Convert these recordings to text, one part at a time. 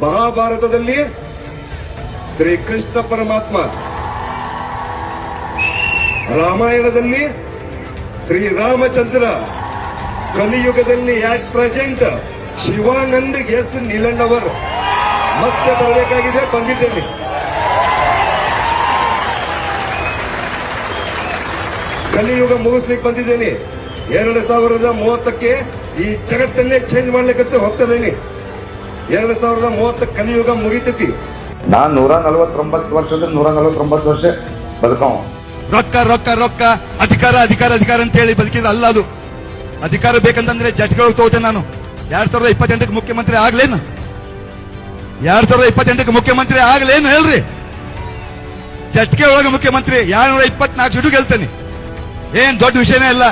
ಮಹಾಭಾರತದಲ್ಲಿ ಶ್ರೀಕೃಷ್ಣ ಪರಮಾತ್ಮ, ರಾಮಾಯಣದಲ್ಲಿ ಶ್ರೀರಾಮಚಂದ್ರ, ಕಲಿಯುಗದಲ್ಲಿ ಆಟ್ ಪ್ರೆಸೆಂಟ್ ಶಿವಾನಂದ್ ಎಸ್ ನೀಲಣ್ಣವರ್ ಮತ್ತೆ ಬರಬೇಕಾಗಿದೆ. ಬಂದಿದ್ದೇನೆ. ಕಲಿಯುಗ ಮುಗಿಸ್ಲಿಕ್ಕೆ ಬಂದಿದ್ದೇನೆ. 2030ಕ್ಕೆ ಈ ಜಗತ್ತನ್ನೇ ಚೇಂಜ್ ಮಾಡ್ಲಿಕ್ಕೆ ಹೋಗ್ತದೇನೆ. 2030 ಕಲಿಯುಗ ಮುಗಿತೈತಿ. ನಾನ್ 149 ವರ್ಷದ 149 ವರ್ಷ ಬದುಕವ. ರೊಕ್ಕ ರೊಕ್ಕ ರೊಕ್ಕ, ಅಧಿಕಾರ ಅಧಿಕಾರ ಅಧಿಕಾರ ಅಂತ ಹೇಳಿ ಬದುಕಿದ್ರೆ ಅಲ್ಲ ಅದು. ಅಧಿಕಾರ ಬೇಕಂತಂದ್ರೆ ಜಟ್ಗಳು ತಗೋತೆ. ನಾನು 2028ಕ್ಕೆ ಮುಖ್ಯಮಂತ್ರಿ ಆಗ್ಲೇನು? 2028ಕ್ಕೆ ಮುಖ್ಯಮಂತ್ರಿ ಆಗ್ಲೇನು ಹೇಳ್ರಿ? ಜಟ್ಕೆ ಒಳಗೆ ಮುಖ್ಯಮಂತ್ರಿ 224 ಸೀಟು ಗೆಲ್ತೇನೆ. ಏನ್ ದೊಡ್ಡ ವಿಷಯನೇ ಅಲ್ಲ.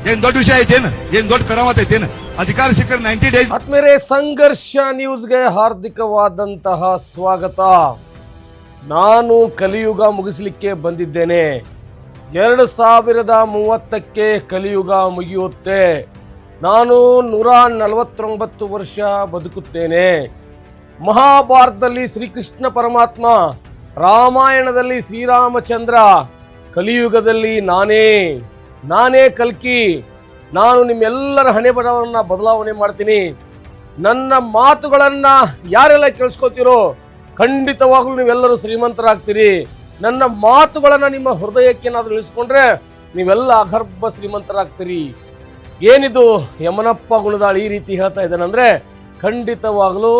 ಏನ್ ದೊಡ್ಡ ವಿಷಯ ಐತೇನು? ಏನ್ ದೊಡ್ಡ ಕರಾಮತ್ ಐತೇನು? ಅಧಿಕಾರ ಸಿಕ್ಕರೆ 90 ಡೇಸ್. ಆತ್ಮೀಯರೇ, ಸಂಘರ್ಷ ನ್ಯೂಸ್ಗೆ ಹಾರ್ದಿಕವಾದಂತಹ ಸ್ವಾಗತ. ನಾನು ಕಲಿಯುಗ ಮುಗಿಸಲಿಕ್ಕೆ ಬಂದಿದ್ದೇನೆ. 2030ಕ್ಕೆ ಕಲಿಯುಗ ಮುಗಿಯುತ್ತೆ. ನಾನು 149 ವರ್ಷ ಬದುಕುತ್ತೇನೆ. ಮಹಾಭಾರತದಲ್ಲಿ ಶ್ರೀಕೃಷ್ಣ ಪರಮಾತ್ಮ, ರಾಮಾಯಣದಲ್ಲಿ ಶ್ರೀರಾಮಚಂದ್ರ, ಕಲಿಯುಗದಲ್ಲಿ ನಾನೇ ಕಲ್ಕಿ. ನಾನು ನಿಮ್ಮೆಲ್ಲರ ಹಣೆ ಬರಹವನ್ನು ಬದಲಾವಣೆ ಮಾಡ್ತೀನಿ. ನನ್ನ ಮಾತುಗಳನ್ನು ಯಾರೆಲ್ಲ ಕೇಳಿಸ್ಕೊತೀರೋ ಖಂಡಿತವಾಗ್ಲೂ ನೀವೆಲ್ಲರೂ ಶ್ರೀಮಂತರಾಗ್ತೀರಿ. ನನ್ನ ಮಾತುಗಳನ್ನು ನಿಮ್ಮ ಹೃದಯಕ್ಕೆ ಏನಾದರೂ ಇಳಿಸ್ಕೊಂಡ್ರೆ ನೀವೆಲ್ಲ ಅಗರ್ಭ ಶ್ರೀಮಂತರಾಗ್ತೀರಿ. ಏನಿದು ಯಮನಪ್ಪ ಗುಣದಾಳ್ ಈ ರೀತಿ ಹೇಳ್ತಾ ಇದ್ದಾನಂದ್ರೆ ಖಂಡಿತವಾಗ್ಲೂ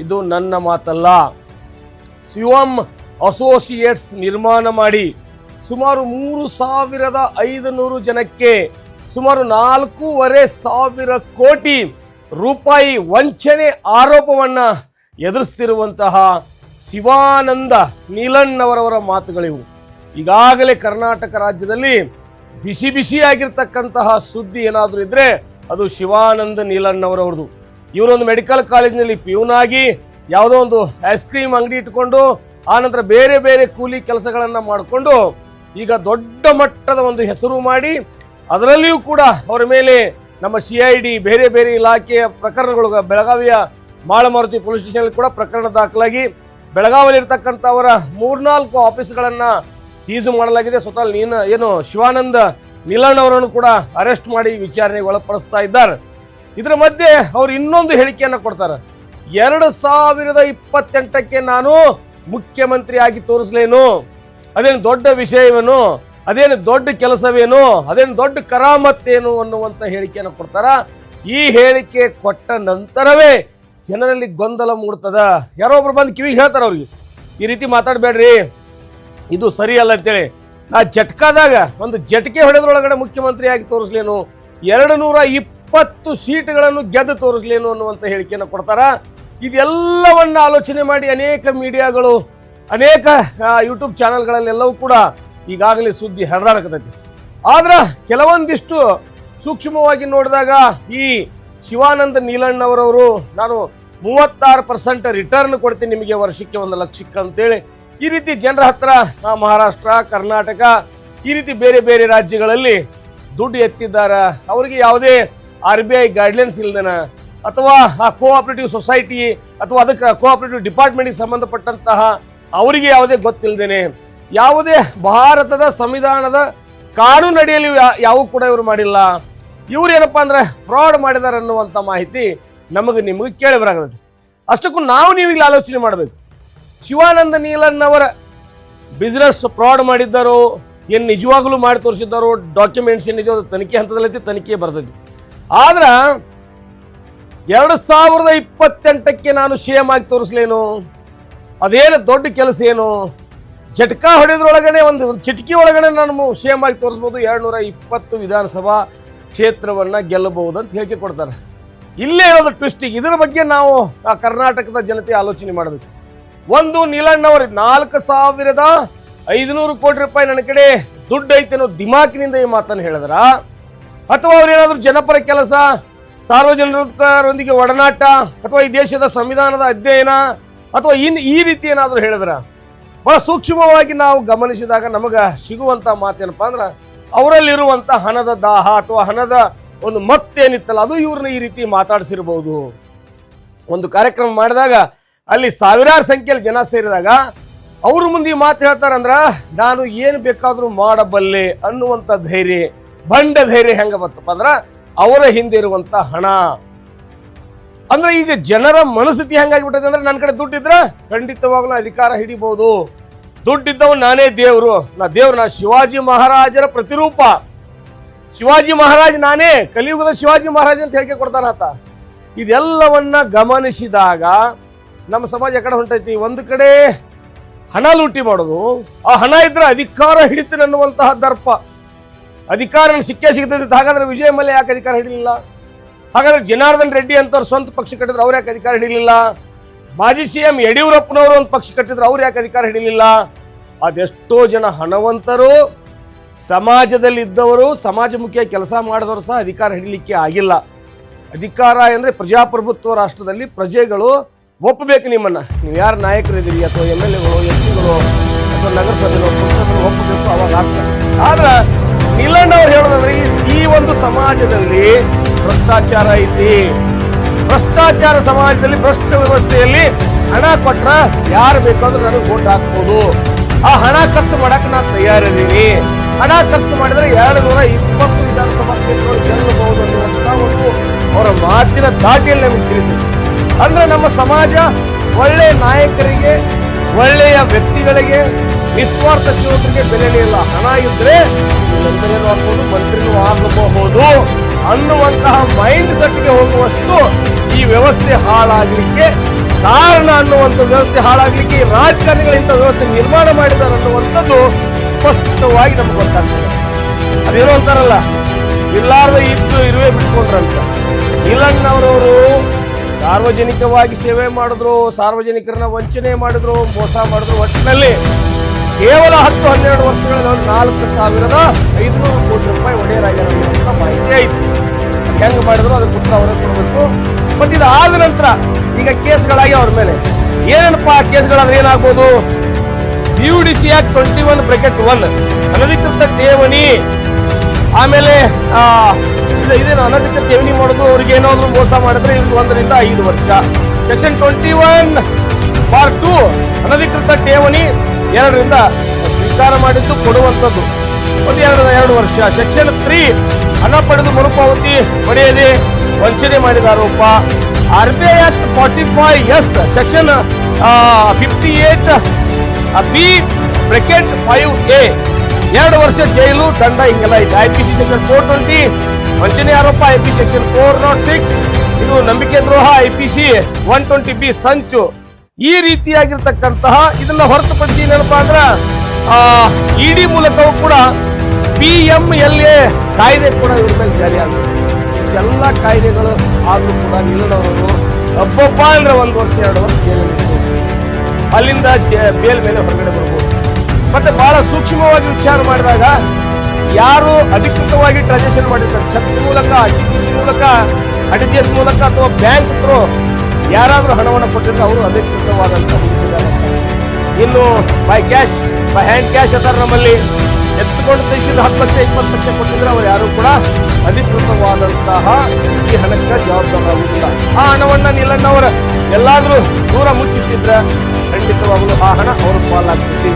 ಇದು ನನ್ನ ಮಾತಲ್ಲ. ಶಿವಂ ಅಸೋಸಿಯೇಟ್ಸ್ ನಿರ್ಮಾಣ ಮಾಡಿ ಸುಮಾರು 3,500 ಜನಕ್ಕೆ ಸುಮಾರು 4,500 ಕೋಟಿ ರೂಪಾಯಿ ವಂಚನೆ ಆರೋಪವನ್ನ ಎದುರಿಸ್ತಿರುವಂತಹ ಶಿವಾನಂದ ನೀಲಣ್ಣವರವರ ಮಾತುಗಳಿವು. ಈಗಾಗಲೇ ಕರ್ನಾಟಕ ರಾಜ್ಯದಲ್ಲಿ ಬಿಸಿ ಬಿಸಿಯಾಗಿರ್ತಕ್ಕಂತಹ ಸುದ್ದಿ ಏನಾದರೂ ಇದ್ರೆ ಅದು ಶಿವಾನಂದ ನೀಲಣ್ಣವರವ್ರದ್ದು. ಇವರೊಂದು ಮೆಡಿಕಲ್ ಕಾಲೇಜಿನಲ್ಲಿ ಪ್ಯೂನ್ ಆಗಿ ಯಾವುದೋ ಒಂದು ಐಸ್ ಕ್ರೀಮ್ ಅಂಗಡಿ ಇಟ್ಕೊಂಡು ಆನಂತರ ಬೇರೆ ಬೇರೆ ಕೂಲಿ ಕೆಲಸಗಳನ್ನು ಮಾಡಿಕೊಂಡು ಈಗ ದೊಡ್ಡ ಮಟ್ಟದ ಒಂದು ಹೆಸರು ಮಾಡಿ ಅದರಲ್ಲಿಯೂ ಕೂಡ ಅವರ ಮೇಲೆ ನಮ್ಮ CID ಬೇರೆ ಬೇರೆ ಇಲಾಖೆಯ ಪ್ರಕರಣಗಳು, ಬೆಳಗಾವಿಯ ಮಾಳಮಾರುತಿ ಪೊಲೀಸ್ ಸ್ಟೇಷನ್ ಕೂಡ ಪ್ರಕರಣ ದಾಖಲಾಗಿ ಬೆಳಗಾವಿಯಲ್ಲಿ ಇರ್ತಕ್ಕಂಥ ಅವರ 3-4 ಆಫೀಸ್ಗಳನ್ನು ಸೀಸು ಮಾಡಲಾಗಿದೆ. ಸ್ವತಃ ಶಿವಾನಂದ ನೀಲಣ್ಣವರನ್ನು ಕೂಡ ಅರೆಸ್ಟ್ ಮಾಡಿ ವಿಚಾರಣೆಗೆ ಒಳಪಡಿಸ್ತಾ ಇದ್ದಾರೆ. ಇದರ ಮಧ್ಯೆ ಅವರು ಇನ್ನೊಂದು ಹೇಳಿಕೆಯನ್ನು ಕೊಡ್ತಾರೆ. 2028ಕ್ಕೆ ನಾನು ಮುಖ್ಯಮಂತ್ರಿ ಆಗಿ ತೋರಿಸ್ಲೇನು? ಅದೇನು ದೊಡ್ಡ ವಿಷಯವೇನು? ಅದೇನು ದೊಡ್ಡ ಕೆಲಸವೇನು? ಅದೇನು ದೊಡ್ಡ ಕರಾಮತ್ತೇನು ಅನ್ನುವಂಥ ಹೇಳಿಕೆಯನ್ನು ಕೊಡ್ತಾರ. ಈ ಹೇಳಿಕೆ ಕೊಟ್ಟ ನಂತರವೇ ಜನರಲ್ಲಿ ಗೊಂದಲ ಮೂಡ್ತದ. ಯಾರೋ ಒಬ್ರು ಬಂದು ಕಿವಿಗೆ ಹೇಳ್ತಾರೆ ಅವ್ರಿಗೆ, ಈ ರೀತಿ ಮಾತಾಡಬೇಡ್ರಿ, ಇದು ಸರಿಯಲ್ಲ ಅಂತೇಳಿ. ನಾ ಜಟ್ಕಾದಾಗ ಒಂದು ಜಟ್ಕೆ ಹೊಡೆದ್ರೊಳಗಡೆ ಮುಖ್ಯಮಂತ್ರಿ ಆಗಿ ತೋರಿಸ್ಲೇನು? 220 ಸೀಟ್ಗಳನ್ನು ಗೆದ್ದು ತೋರಿಸ್ಲೇನು ಅನ್ನುವಂಥ ಹೇಳಿಕೆಯನ್ನು ಕೊಡ್ತಾರ. ಇದೆಲ್ಲವನ್ನ ಆಲೋಚನೆ ಮಾಡಿ ಅನೇಕ ಮೀಡಿಯಾಗಳು, ಅನೇಕ ಯೂಟ್ಯೂಬ್ ಚಾನೆಲ್ಗಳಲ್ಲೆಲ್ಲವೂ ಕೂಡ ಈಗಾಗಲೇ ಸುದ್ದಿ ಹರಿದಾಡಕತ್ತೈತಿ. ಆದ್ರೆ ಕೆಲವೊಂದಿಷ್ಟು ಸೂಕ್ಷ್ಮವಾಗಿ ನೋಡಿದಾಗ ಈ ಶಿವಾನಂದ ನೀಲಣ್ಣವರವರು ನಾನು 36% ರಿಟರ್ನ್ ಕೊಡ್ತೀನಿ ನಿಮಗೆ ವರ್ಷಕ್ಕೆ 1 ಲಕ್ಷಕ್ಕೆ ಅಂತೇಳಿ ಈ ರೀತಿ ಜನರ ಹತ್ರ ಮಹಾರಾಷ್ಟ್ರ, ಕರ್ನಾಟಕ ಈ ರೀತಿ ಬೇರೆ ಬೇರೆ ರಾಜ್ಯಗಳಲ್ಲಿ ದುಡ್ಡು ಎತ್ತಿದ್ದಾರೆ. ಅವರಿಗೆ ಯಾವುದೇ RBI ಗೈಡ್ಲೈನ್ಸ್ ಇಲ್ದೇನ ಅಥವಾ ಆ ಕೋಆಪರೇಟಿವ್ ಸೊಸೈಟಿ ಅಥವಾ ಅದಕ್ಕೆ ಕೋಆಪರೇಟಿವ್ ಡಿಪಾರ್ಟ್ಮೆಂಟ್ಗೆ ಸಂಬಂಧಪಟ್ಟಂತಹ ಅವರಿಗೆ ಯಾವುದೇ ಗೊತ್ತಿಲ್ಲದೇನೆ ಯಾವುದೇ ಭಾರತದ ಸಂವಿಧಾನದ ಕಾನೂನು ಅಡಿಯಲ್ಲಿ ಯಾವ ಕೂಡ ಇವರು ಮಾಡಿಲ್ಲ. ಇವ್ರು ಏನಪ್ಪ ಅಂದ್ರೆ ಫ್ರಾಡ್ ಮಾಡಿದಾರೆ ಅನ್ನುವಂಥ ಮಾಹಿತಿ ನಿಮಗೆ ಕೇಳಿ ಬರಾಗತ್ತೆ. ಅಷ್ಟಕ್ಕೂ ನೀವು ಇಲ್ಲಿ ಆಲೋಚನೆ ಮಾಡಬೇಕು. ಶಿವಾನಂದ ನೀಲಣ್ಣವರ ಬಿಸ್ನೆಸ್ ಫ್ರಾಡ್ ಮಾಡಿದ್ದಾರೋ ಏನು ನಿಜವಾಗ್ಲೂ ಮಾಡಿ ತೋರಿಸಿದ್ದಾರೋ ಡಾಕ್ಯುಮೆಂಟ್ಸ್ ಏನಿದೆ ಅದು ತನಿಖೆ ಹಂತದಲ್ಲೈತಿ, ತನಿಖೆ ಬರ್ತೈತಿ. ಆದ್ರೆ 2028ಕ್ಕೆ ನಾನು CM ಆಗಿ ತೋರಿಸ್ಲೇನು? ಅದೇನು ದೊಡ್ಡ ಕೆಲಸ ಏನು? ಜಟ್ಕಾ ಹೊಡೆದ್ರೊಳಗಡೆ ಒಂದು ಚಿಟಕಿ ಒಳಗಡೆ ನಾನು CM ಆಗಿ ತೋರಿಸ್ಬೋದು. 220 ವಿಧಾನಸಭಾ ಕ್ಷೇತ್ರವನ್ನು ಗೆಲ್ಲಬಹುದು ಅಂತ ಹೇಳಿಕೆ ಕೊಡ್ತಾರೆ. ಇಲ್ಲೇ ಇರೋದು ಟ್ವಿಸ್ಟಿಗೆ. ಇದರ ಬಗ್ಗೆ ನಾವು ಆ ಕರ್ನಾಟಕದ ಜನತೆ ಆಲೋಚನೆ ಮಾಡಬೇಕು. ಒಂದು ನೀಲಣ್ಣವರು 4,500 ಕೋಟಿ ರೂಪಾಯಿ ನನ್ನ ಕಡೆ ದುಡ್ಡು ಐತೆನೋ ದಿಮಾಕಿನಿಂದ ಈ ಮಾತನ್ನು ಹೇಳಿದ್ರ, ಅಥವಾ ಅವ್ರೇನಾದ್ರೂ ಜನಪರ ಕೆಲಸ, ಸಾರ್ವಜನಿಕರೊಂದಿಗೆ ಒಡನಾಟ, ಅಥವಾ ಈ ದೇಶದ ಸಂವಿಧಾನದ ಅಧ್ಯಯನ, ಅಥವಾ ಈ ರೀತಿ ಏನಾದರೂ ಹೇಳಿದ್ರ? ಬಹಳ ಸೂಕ್ಷ್ಮವಾಗಿ ನಾವು ಗಮನಿಸಿದಾಗ ನಮಗೆ ಸಿಗುವಂತ ಮಾತೇನಪ್ಪ ಅಂದ್ರೆ ಅವರಲ್ಲಿರುವಂತ ಹಣದ ದಾಹ ಅಥವಾ ಹಣದ ಒಂದು ಮತ್ತೇನಿತ್ತಲ್ಲ ಅದು ಇವ್ರನ್ನ ಈ ರೀತಿ ಮಾತಾಡಿಸಿರ್ಬೋದು. ಒಂದು ಕಾರ್ಯಕ್ರಮ ಮಾಡಿದಾಗ ಅಲ್ಲಿ ಸಾವಿರಾರು ಸಂಖ್ಯೆಯಲ್ಲಿ ಜನ ಸೇರಿದಾಗ ಅವ್ರ ಮುಂದೆ ಮಾತು ಹೇಳ್ತಾರಂದ್ರ ನಾನು ಏನು ಬೇಕಾದ್ರೂ ಮಾಡಬಲ್ಲೆ ಅನ್ನುವಂಥ ಧೈರ್ಯ, ಬಂಡ ಧೈರ್ಯ ಹೆಂಗ ಬರ್ತಪ್ಪ ಅಂದ್ರ ಅವರ ಹಿಂದೆ ಇರುವಂತ ಹಣ. ಅಂದ್ರೆ ಈಗ ಜನರ ಮನಸ್ಥಿತಿ ಹೆಂಗಾಗ್ಬಿಟ್ಟದೆ ಅಂದ್ರೆ ನನ್ನ ಕಡೆ ದುಡ್ಡಿದ್ರ ಖಂಡಿತವಾಗ್ಲೂ ಅಧಿಕಾರ ಹಿಡಿಬಹುದು, ದುಡ್ಡಿದ್ದವ ನಾನೇ ದೇವ್ರು, ನಾ ಶಿವಾಜಿ ಮಹಾರಾಜರ ಪ್ರತಿರೂಪ, ಶಿವಾಜಿ ಮಹಾರಾಜ್ ನಾನೇ, ಕಲಿಯುಗದ ಶಿವಾಜಿ ಮಹಾರಾಜ್ ಅಂತ ಹೇಳಿಕೆ ಕೊಡ್ತಾನಾತ. ಇದೆಲ್ಲವನ್ನ ಗಮನಿಸಿದಾಗ ನಮ್ಮ ಸಮಾಜ ಕಡೆ ಹೊಂಟೈತಿ. ಒಂದು ಕಡೆ ಹಣ ಲೂಟಿ ಮಾಡೋದು, ಆ ಹಣ ಇದ್ರೆ ಅಧಿಕಾರ ಹಿಡಿತೀನಿ ಅನ್ನುವಂತಹ ದರ್ಪ, ಅಧಿಕಾರ ಸಿಕ್ಕೇ ಸಿಗ್ತೈತಿ. ಹಾಗಾದ್ರೆ ವಿಜಯ ಮಲ್ಯ ಯಾಕೆ ಅಧಿಕಾರ ಹಿಡಿಲಿಲ್ಲ? ಹಾಗಾದ್ರೆ ಜನಾರ್ದನ್ ರೆಡ್ಡಿ ಅಂತವ್ರು ಸ್ವಂತ ಪಕ್ಷ ಕಟ್ಟಿದ್ರು, ಅವ್ರು ಯಾಕೆ ಅಧಿಕಾರ ಹಿಡಿಲಿಲ್ಲ? ಮಾಜಿ CM ಯಡಿಯೂರಪ್ಪನವರು ಒಂದು ಪಕ್ಷ ಕಟ್ಟಿದ್ರು, ಅವ್ರು ಯಾಕೆ ಅಧಿಕಾರ ಹಿಡಿಲಿಲ್ಲ? ಅದೆಷ್ಟೋ ಜನ ಹಣವಂತರು, ಸಮಾಜದಲ್ಲಿ ಇದ್ದವರು, ಸಮಾಜಮುಖಿಯಾಗಿ ಕೆಲಸ ಮಾಡಿದವರು ಸಹ ಅಧಿಕಾರ ಹಿಡಿಲಿಕ್ಕೆ ಆಗಿಲ್ಲ. ಅಧಿಕಾರ ಅಂದರೆ ಪ್ರಜಾಪ್ರಭುತ್ವ ರಾಷ್ಟ್ರದಲ್ಲಿ ಪ್ರಜೆಗಳು ಒಪ್ಪಬೇಕು ನಿಮ್ಮನ್ನ. ನೀವು ಯಾರು ನಾಯಕರಿದ್ದೀರಿ ಅಥವಾ MLAಗಳು, MP ಗಳು ಅಥವಾ ನಗರಸಭೆಗಳು, ಪುರಸಭೆಗಳು ಒಪ್ಪಬೇಕು, ಅವಾಗ ಆಗ್ತದೆ. ಆದ್ರೆ ನಿಲಣ್ಣ ಅವ್ರು ಹೇಳೋದಂದ್ರೆ ಈ ಒಂದು ಸಮಾಜದಲ್ಲಿ ಭ್ರಷ್ಟಾಚಾರ ಐತಿ, ಭ್ರಷ್ಟಾಚಾರ ಸಮಾಜದಲ್ಲಿ, ಭ್ರಷ್ಟ ವ್ಯವಸ್ಥೆಯಲ್ಲಿ ಹಣ ಕೊಟ್ರ ಯಾರು ಬೇಕಾದ್ರೂ ನನಗೆ ವೋಟ್ ಹಾಕ್ಬೋದು, ಆ ಹಣ ಖರ್ಚು ಮಾಡಕ್ ನಾನು ತಯಾರಿದ್ದೀನಿ, ಹಣ ಖರ್ಚು ಮಾಡಿದ್ರೆ 220 ವಿಧಾನಸಭಾ ಕ್ಷೇತ್ರಗಳು ಗೆಲ್ಲಬಹುದು ಅನ್ನುವಂತ ಒಂದು ಅವರ ಮಾತಿನ ದಾಟಿಯಲ್ಲಿ ನಮಗೆ ತಿಳಿದಿದೆ. ಅಂದ್ರೆ ನಮ್ಮ ಸಮಾಜ ಒಳ್ಳೆಯ ನಾಯಕರಿಗೆ, ಒಳ್ಳೆಯ ವ್ಯಕ್ತಿಗಳಿಗೆ, ನಿಸ್ವಾರ್ಥ ಸೇವಕರಿಗೆ ಬೆಲೆನೇ ಇಲ್ಲ. ಹಣ ಇದ್ರೆ ಮಂತ್ರಿನೂ ಆಗ್ಬೋದು, ಮಂತ್ರಿನೂ ಆಗಬಹುದು ಅನ್ನುವಂತಹ ಮೈಂಡ್ ಸೆಟ್ಗೆ ಹೋಗುವಷ್ಟು ಈ ವ್ಯವಸ್ಥೆ ಹಾಳಾಗಲಿಕ್ಕೆ ಕಾರಣ, ಅನ್ನುವಂಥ ವ್ಯವಸ್ಥೆ ಹಾಳಾಗ್ಲಿಕ್ಕೆ ಈ ರಾಜಕಾರಣಿಗಳಿಂದ ವ್ಯವಸ್ಥೆ ನಿರ್ಮಾಣ ಮಾಡಿದ್ದಾರೆ ಅನ್ನುವಂಥದ್ದು ಸ್ಪಷ್ಟವಾಗಿ ನಮ್ಗೆ ಗೊತ್ತಾಗ್ತದೆ. ಅದೇನೋ ಅಂತಾರಲ್ಲ, ಇಲ್ಲಾರ್ದ ಇದ್ದು ಇರುವೆ ಬಿಟ್ಕೊಂಡ್ರಂತ. ನೀಲಣ್ಣವರವರು ಸಾರ್ವಜನಿಕವಾಗಿ ಸೇವೆ ಮಾಡಿದ್ರು, ಸಾರ್ವಜನಿಕರನ್ನ ವಂಚನೆ ಮಾಡಿದ್ರು, ಮೋಸ ಮಾಡಿದ್ರು. ಒಟ್ಟಿನಲ್ಲಿ ಕೇವಲ 10-12 ವರ್ಷಗಳಲ್ಲಿ 4,500 ಕೋಟಿ ರೂಪಾಯಿ ಒಡೆಯರಾಗಿರೋ ಮಾಹಿತಿ ಆಯ್ತು. ಹೆಂಗ್ ಮಾಡಿದ್ರು ಅದಕ್ಕೆ ಉತ್ತರ ಅವರೇ ಕೊಡಬೇಕು. ಮತ್ತೆ ಇದು ಆದ ನಂತರ ಈಗ ಕೇಸ್ಗಳಾಗಿ ಅವ್ರ ಮೇಲೆ ಏನೇನಪ್ಪ ಕೇಸ್ಗಳಾದ್ರೆ ಏನಾಗ್ಬೋದು? UDC Act 21(1) ಅನಧಿಕೃತ ಠೇವಣಿ, ಆಮೇಲೆ ಇದೇನು ಅನಧಿಕೃತ ಠೇವಣಿ ಮಾಡೋದು, ಅವ್ರಿಗೆ ಏನಾದ್ರು ಮೋಸ ಮಾಡಿದ್ರೆ ಇದು 1 ರಿಂದ 5 ವರ್ಷ. ಸೆಕ್ಷನ್ 21(2) ಅನಧಿಕೃತ ಠೇವಣಿ 2 ರಿಂದ ಸ್ವೀಕಾರ ಮಾಡಿದ್ದು ಕೊಡುವಂಥದ್ದು, ಒಂದು 2 ವರ್ಷ. ಸೆಕ್ಷನ್ 3 ಹಣ ಪಡೆದು ಮರುಪಾವತಿ ಪಡೆಯದೆ ವಂಚನೆ ಮಾಡಿದ ಆರೋಪ. RBI Act 45(S) section 58(B)(5)(A) 2 ವರ್ಷ ಜೈಲು, ದಂಡ, ಹಿಂಗೆಲ್ಲ ಇದೆ. IPC ಸೆಕ್ಷನ್ 420 ವಂಚನೆ ಆರೋಪ, IPC ಸೆಕ್ಷನ್ 406 ಇದು ನಂಬಿಕೆ ದ್ರೋಹ, IPC 120B ಸಂಚು. ಈ ರೀತಿಯಾಗಿರ್ತಕ್ಕಂತಹ ಇದನ್ನ ಹೊರತುಪಡಿಸಿ ಏನಪ್ಪಾ ಅಂದ್ರ ED ಮೂಲಕವೂ ಕೂಡ PMLA ಕಾಯ್ದೆ ಕೂಡ ಇವ್ರ ಮೇಲೆ ಜಾರಿಯಾಗುತ್ತೆ. ಇಷ್ಟೆಲ್ಲ ಕಾಯ್ದೆಗಳು ಆದ್ರೂ ಕೂಡ ನಿಲ್ಲದವರು ಒಬ್ಬೊಬ್ಬ ಅಂದ್ರೆ 1 ವರ್ಷ 2 ವರ್ಷ ಜೈಲಿಗೆ ಅಲ್ಲಿಂದ ಬೇಲ್ ಮೇಲೆ ಹೊರಗಡೆ ಬರ್ಬೋದು. ಮತ್ತೆ ಬಹಳ ಸೂಕ್ಷ್ಮವಾಗಿ ವಿಚಾರ ಮಾಡಿದಾಗ ಯಾರು ಅಧಿಕೃತವಾಗಿ ಟ್ರಾನ್ಸಾಕ್ಷನ್ ಮಾಡಿರ್ತಾರೆ, ಚೆಕ್ ಮೂಲಕ, TPC ಮೂಲಕ, RTGS ಮೂಲಕ ಅಥವಾ ಬ್ಯಾಂಕ್ ಥ್ರೂ ಯಾರಾದ್ರೂ ಹಣವನ್ನು ಕೊಟ್ಟಿದ್ರೆ ಅವರು ಅಧಿಕೃತವಾದಂತಹ ಹುಡುಕಿದ್ದಾರೆ. ಇನ್ನು by cash, by hand cash ಅದಾರ ನಮ್ಮಲ್ಲಿ ಎತ್ತುಕೊಂಡು ತೆಗೆಸಿದ 10 ಲಕ್ಷ 20 ಲಕ್ಷ ಕೊಟ್ಟಿದ್ರೆ ಅವರು ಯಾರು ಕೂಡ ಅಧಿಕೃತವಾದಂತಹ ಈ ಹಣಕ್ಕೆ ಜವಾಬ್ದಾರರಾಗುವುದಿಲ್ಲ. ಆ ಹಣವನ್ನ ನೀಲಣ್ಣವರ ಎಲ್ಲಾದ್ರೂ ದೂರ ಮುಚ್ಚಿಟ್ಟಿದ್ರೆ ಖಂಡಿತವಾಗಲು ಆ ಹಣ ಅವ್ರ ಪಾಲಾಗ್ತೈತಿ.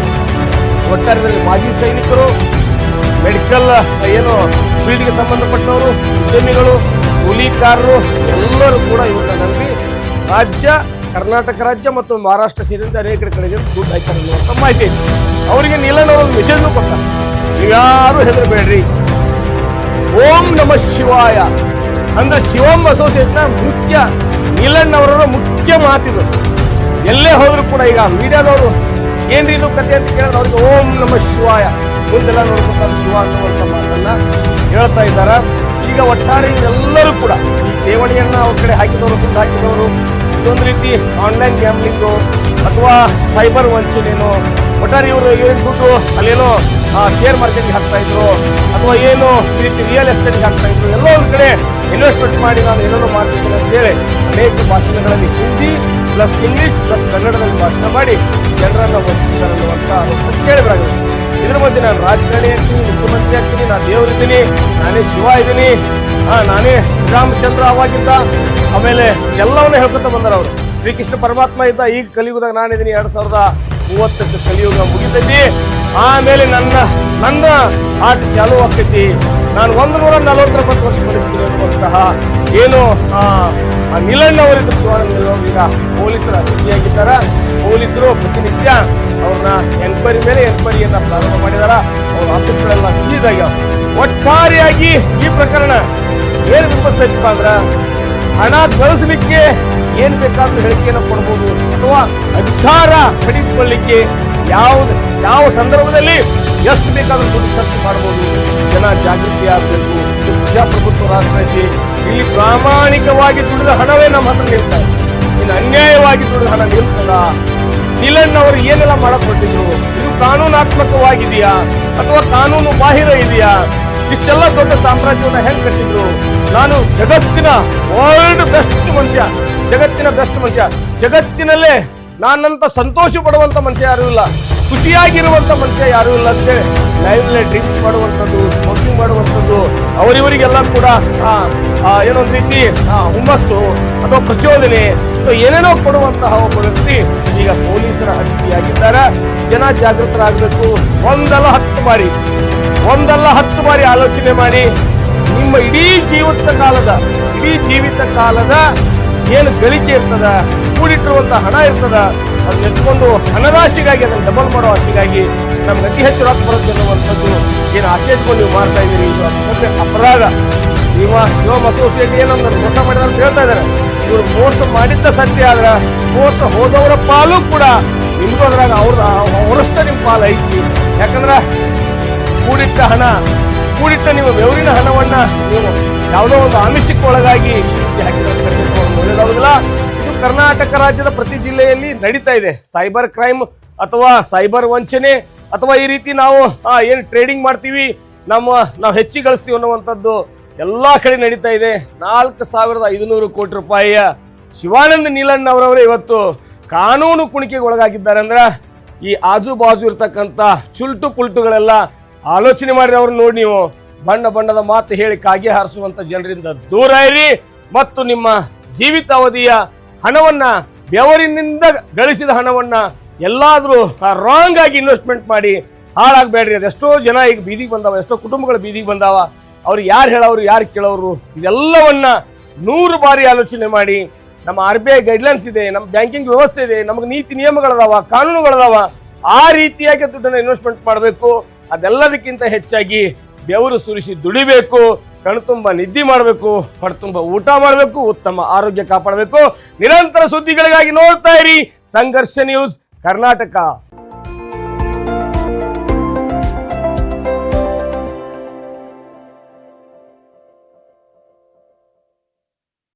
ಒಟ್ಟಾರೆ ಮಾಜಿ ಸೈನಿಕರು, ಮೆಡಿಕಲ್ ಏನು ಫೀಲ್ಡ್ಗೆ ಸಂಬಂಧಪಟ್ಟವರು, ಉದ್ಯಮಿಗಳು, ಕೂಲಿಕಾರರು ಎಲ್ಲರೂ ಕೂಡ ಇವನ್ನ ನಂಬಿ ರಾಜ್ಯ, ಕರ್ನಾಟಕ ರಾಜ್ಯ ಮತ್ತು ಮಹಾರಾಷ್ಟ್ರ ಸೇರಿದಂತೆ ಅನೇಕ ಕಡೆಗೆ ದುಡ್ಡು ಹಾಕ್ತಾರೆ ಅನ್ನುವಂಥ ಮಾಹಿತಿ ಇದೆ. ಅವರಿಗೆ ನೀಲಣ್ಣವರು ಒಂದು ಮೆಸೇಜ್ನು ಕೊಡ್ತಾರೆ, ನೀವ್ಯಾರು ಹೆದರಬೇಡ್ರಿ, ಓಂ ನಮಃ ಶಿವಾಯ ಅಂದ್ರೆ ಶಿವಂ ಅಸೋಸಿಯೇಟ್ನ ಮುಖ್ಯ ನೀಲಣ್ಣವರ ಮುಖ್ಯ ಮಾತಿದು. ಎಲ್ಲೇ ಹೋದ್ರು ಕೂಡ ಈಗ ಮೀಡಿಯಾದವರು ಏನ್ರಿ ಇದು ಕತೆ ಅಂತ ಕೇಳಿದ್ರೆ ಅವ್ರಿಗೆ ಓಂ ನಮಃ ಶಿವಾಯ ಮುಂದೆಲ್ಲ ನೋಡ್ಕೊತಾರೆ ಶಿವ ಅನ್ನುವಂಥ ಮಾತನ್ನ ಹೇಳ್ತಾ ಇದ್ದಾರೆ. ಈಗ ಒಟ್ಟಾರೆ ಇವರೆಲ್ಲರೂ ಕೂಡ ಈ ಠೇವಣಿಯನ್ನ ಅವ್ರ ಕಡೆ ಹಾಕಿದವರು, ದುಡ್ಡು ಹಾಕಿದವರು, ಇದೊಂದು ರೀತಿ ಆನ್ಲೈನ್ ಗ್ಯಾಮ್ಲಿಂಗು ಅಥವಾ ಸೈಬರ್ ವಂಚನೆನೋ, ಒಟ್ಟಾರೆ ಇವರು ಏನು ದುಡ್ಡು ಅಲ್ಲೇನೋ ಶೇರ್ ಮಾರ್ಕೆಟ್ಗೆ ಹಾಕ್ತಾ ಇದ್ರು ಅಥವಾ ಏನು ಈ ರೀತಿ ರಿಯಲ್ ಎಸ್ಟೇಟ್ಗೆ ಹಾಕ್ತಾ ಇದ್ರು, ಎಲ್ಲೋ ಒಂದು ಕಡೆ ಇನ್ವೆಸ್ಟ್ಮೆಂಟ್ ಮಾಡಿ ನಾನು ಏನೇನೋ ಮಾಡ್ತಿದ್ದೀನಿ ಅಂತೇಳಿ ಅನೇಕ ಭಾಷಣಗಳಲ್ಲಿ ಹಿಂದಿ ಪ್ಲಸ್ ಇಂಗ್ಲಿಷ್ ಪ್ಲಸ್ ಕನ್ನಡದಲ್ಲಿ ಭಾಷಣ ಮಾಡಿ ಜನರನ್ನ ವಂಚಿಸ್ತಾರೆ ಅನ್ನುವಂಥ ಕೇಳಿಬರಾಗಿದೆ. ಇದ್ರ ಮಧ್ಯೆ ನಾನು ರಾಜಕಾರಣಿ ಆಗ್ತೀನಿ, ಮುಖ್ಯಮಂತ್ರಿ ಆಗ್ತೀನಿ, ನಾನು ದೇವರಿದ್ದೀನಿ, ನಾನೇ ಶಿವ ಇದ್ದೀನಿ, ನಾನೇ ಶ್ರೀರಾಮಚಂದ್ರ ಅವಾಗಿದ್ದ, ಆಮೇಲೆ ಎಲ್ಲವನ್ನ ಹೇಳ್ಕೊತ ಬಂದಾರ ಅವರು. ಶ್ರೀಕೃಷ್ಣ ಪರಮಾತ್ಮ ಇದ್ದ, ಈಗ ಕಲಿಯುಗದಾಗ ನಾನಿದ್ದೀನಿ. 2030 ಕಲಿಯುಗ ಮುಗಿತೈತಿ, ಆಮೇಲೆ ನನ್ನ ಆಟ ಚಾಲು ಆಗ್ತೈತಿ. ನಾನು 149 ವರ್ಷ ಬದುಕ್ತೀನಿ ಅನ್ನುವಂತಹ ಏನು ನಿಲಣ್ಣ ಅವರಿದ್ರು. ಶಿವಾನಂದ ಈಗ ಪೊಲೀಸರ ಅತಿಥಿಯಾಗಿದ್ದಾರ. ಪೊಲೀಸರು ಪ್ರತಿನಿತ್ಯ ಅವ್ರನ್ನ ಎನ್ಕ್ವೈರಿ ಮೇಲೆ ಎನ್ಕ್ವೈರಿಯನ್ನ ಪ್ರಾರಂಭ ಮಾಡಿದಾರ. ಅವ್ರ ಆಫೀಸ್ಗಳೆಲ್ಲ ಸೀಸ್ ಆಗ್ಯಾವ. ಒಟ್ಟಾರೆಯಾಗಿ ಈ ಪ್ರಕರಣ ಏನ್ ವಿಮರ್ಶಿಸಪ್ಪ ಅಂದ್ರ, ಹಣ ಗಳಿಸಲಿಕ್ಕೆ ಏನ್ ಬೇಕಾದ್ರೂ ಹೇಳಿಕೆಯನ್ನು ಕೊಡಬಹುದು, ಅಥವಾ ಅಧಿಕಾರ ಪಡೆದುಕೊಳ್ಳಿಕ್ಕೆ ಯಾವ ಸಂದರ್ಭದಲ್ಲಿ ಎಷ್ಟು ಬೇಕಾದ್ರೂ ದುಡ್ಡು ಖರ್ಚು ಮಾಡಬಹುದು. ಜನ ಜಾಗೃತಿ ಆಗಬೇಕು. ಇದು ಪ್ರಜಾಪ್ರಭುತ್ವ ರಾಷ್ಟ್ರ ಐತಿ. ಇಲ್ಲಿ ಪ್ರಾಮಾಣಿಕವಾಗಿ ದುಡಿದ ಹಣವೇ ನಮ್ಮ ಹತ್ರ ನಿಲ್ತಾರೆ. ಇನ್ನು ಅನ್ಯಾಯವಾಗಿ ದುಡಿದ ಹಣ ನಿಲ್ತದ? ನೀಲಣ್ಣ ಅವರು ಏನೆಲ್ಲ ಮಾಡಕ್ ಹೊರಟಿದ್ರು? ಇದು ಕಾನೂನಾತ್ಮಕವಾಗಿದೆಯಾ ಅಥವಾ ಕಾನೂನು ಬಾಹಿರ ಇದೆಯಾ? ಇಷ್ಟೆಲ್ಲ ದೊಡ್ಡ ಸಾಮ್ರಾಜ್ಯವನ್ನ ಹೆಂಗ್ ಕಟ್ಟಿದ್ರು? ನಾನು ಜಗತ್ತಿನ ವರ್ಲ್ಡ್ ಬೆಸ್ಟ್ ಮನುಷ್ಯ, ಜಗತ್ತಿನ ಬೆಸ್ಟ್ ಮನುಷ್ಯ, ಜಗತ್ತಿನಲ್ಲೇ ನಾನಂತ ಸಂತೋಷ ಪಡುವಂತ ಮನುಷ್ಯ ಯಾರು ಇಲ್ಲ, ಖುಷಿಯಾಗಿರುವಂತ ಮನುಷ್ಯ ಯಾರು ಇಲ್ಲ ಅಂತೇಳಿ ಲೈವ್ಲೇ ಡ್ರಿಂಕ್ಸ್ ಮಾಡುವಂಥದ್ದು, ಸ್ಮೋಕಿಂಗ್ ಮಾಡುವಂಥದ್ದು, ಅವರಿವರಿಗೆಲ್ಲ ಕೂಡ ಏನೊಂದು ರೀತಿ ಹುಮ್ಮಸ್ಸು ಅಥವಾ ಪ್ರಚೋದನೆ ಅಥವಾ ಏನೇನೋ ಕೊಡುವಂತಹ ಒಬ್ಬ ವ್ಯಕ್ತಿ ಈಗ ಪೊಲೀಸರ ಅತಿಥಿಯಾಗಿದ್ದಾರೆ. ಜನ ಜಾಗೃತರಾಗಬೇಕು. ಒಂದಲ್ಲ 10 ಬಾರಿ ಆಲೋಚನೆ ಮಾಡಿ ನಿಮ್ಮ ಇಡೀ ಜೀವಿತ ಕಾಲದ ಏನು ಗಳಿಕೆ ಇರ್ತದ, ಕೂಡಿಟ್ಟಿರುವಂತಹ ಹಣ ಇರ್ತದ, ಅದನ್ನ ಎತ್ಕೊಂಡು ಹಣರಾಶಿಗಾಗಿ ಅದನ್ನು ಡಬಲ್ ಮಾಡೋ ಆಶೆಗಾಗಿ ನಮ್ಗೆ ಅತಿ ಹೆಚ್ಚು ರೊಕ್ಕ ಬರುತ್ತೆ ಅನ್ನುವಂಥದ್ದು ಏನು ಆಶೆ ಇಟ್ಕೊಂಡು ನೀವು ಮಾಡ್ತಾ ಇದ್ದೀರಿ. ಇದು ಅತ್ಯಂತ ಅಪರಾಧ. ಶಿವಮ್ ಅಸೋಸಿಯೇಟ್ ಏನಂದ್ರೆ ಮೋಸ ಮಾಡಿದ ಅಂತ ಹೇಳ್ತಾ ಇದ್ದಾರೆ. ಇವರು ಮೋಸ ಮಾಡಿದ್ದ ಸತ್ಯ ಆದ್ರ ಮೋಸ ಹೋದವರ ಪಾಲು ಕೂಡ ನಿಮ್ಗೂ ಅದ್ರಾಗ ಅವರಷ್ಟ ನಿಮ್ಮ ಪಾಲು ಐತಿ. ಯಾಕಂದ್ರ ಕೂಡಿಟ್ಟ ನೀವು ಬೆವರಿನ ಹಣವನ್ನ ನೀವು ಯಾವುದೋ ಒಂದು ಆಮಿಷಕ್ಕೆ ಒಳಗಾಗಿ ಒಳ್ಳೆಯದಾಗುದಿಲ್ಲ. ಇದು ಕರ್ನಾಟಕ ರಾಜ್ಯದ ಪ್ರತಿ ಜಿಲ್ಲೆಯಲ್ಲಿ ನಡೀತಾ ಇದೆ. ಸೈಬರ್ ಕ್ರೈಮ್ ಅಥವಾ ಸೈಬರ್ ವಂಚನೆ ಅಥವಾ ಈ ರೀತಿ ನಾವು ಏನು ಟ್ರೇಡಿಂಗ್ ಮಾಡ್ತೀವಿ, ನಾವು ಹೆಚ್ಚಿಗೆ ಗಳಿಸ್ತೀವಿ ಅನ್ನುವಂಥದ್ದು ಎಲ್ಲಾ ಕಡೆ ನಡೀತಾ ಇದೆ. 4,500 ಕೋಟಿ ರೂಪಾಯಿಯ ಶಿವಾನಂದ ನೀಲಣ್ಣ ಅವರವರೇ ಇವತ್ತು ಕಾನೂನು ಕುಣಿಕೆಗೆ ಒಳಗಾಗಿದ್ದಾರೆ. ಅಂದ್ರ ಈ ಆಜು ಬಾಜು ಇರ್ತಕ್ಕಂಥ ಚುಲ್ಟು ಪುಲ್ಟುಗಳೆಲ್ಲ ಆಲೋಚನೆ ಮಾಡಿ ಅವ್ರನ್ನ ನೋಡಿ ನೀವು ಬಣ್ಣದ ಮಾತು ಹೇಳಿ ಕಾಗೆ ಹಾರಿಸುವಂತ ಜನರಿಂದ ದೂರ ಇರಿ. ಮತ್ತು ನಿಮ್ಮ ಜೀವಿತಾವಧಿಯ ಹಣವನ್ನ, ಬೆವರಿನಿಂದ ಗಳಿಸಿದ ಹಣವನ್ನ ಎಲ್ಲಾದ್ರೂ ರಾಂಗ್ ಆಗಿ ಇನ್ವೆಸ್ಟ್ಮೆಂಟ್ ಮಾಡಿ ಹಾಳಾಗಬೇಡ್ರಿ. ಅದೆಷ್ಟೋ ಜನ ಈಗ ಬೀದಿಗೆ ಬಂದಾವ, ಎಷ್ಟೋ ಕುಟುಂಬಗಳು ಬೀದಿಗೆ ಬಂದಾವ. ಅವ್ರು ಯಾರು ಹೇಳೋರು, ಯಾರು ಕೇಳೋರು, ಇದೆಲ್ಲವನ್ನ 100 ಬಾರಿ ಆಲೋಚನೆ ಮಾಡಿ. ನಮ್ಮ RBI ಗೈಡ್ಲೈನ್ಸ್ ಇದೆ, ನಮ್ಮ ಬ್ಯಾಂಕಿಂಗ್ ವ್ಯವಸ್ಥೆ ಇದೆ, ನಮಗೆ ನೀತಿ ನಿಯಮಗಳದಾವ, ಕಾನೂನುಗಳದಾವ. ಆ ರೀತಿಯಾಗಿ ದುಡ್ಡನ್ನು ಇನ್ವೆಸ್ಟ್ಮೆಂಟ್ ಮಾಡಬೇಕು. ಅದೆಲ್ಲದಕ್ಕಿಂತ ಹೆಚ್ಚಾಗಿ ಬೆವರು ಸುರಿಸಿ ದುಡಿಬೇಕು, ಕಣ್ತುಂಬ ನಿದ್ದೆ ಮಾಡಬೇಕು, ಹೊಟ್ಟೆತುಂಬ ಊಟ ಮಾಡಬೇಕು, ಉತ್ತಮ ಆರೋಗ್ಯ ಕಾಪಾಡಬೇಕು. ನಿರಂತರ ಸುದ್ದಿಗಳಿಗಾಗಿ ನೋಡ್ತಾ ಇರಿ ಸಂಘರ್ಷ ನ್ಯೂಸ್ ಕರ್ನಾಟಕ.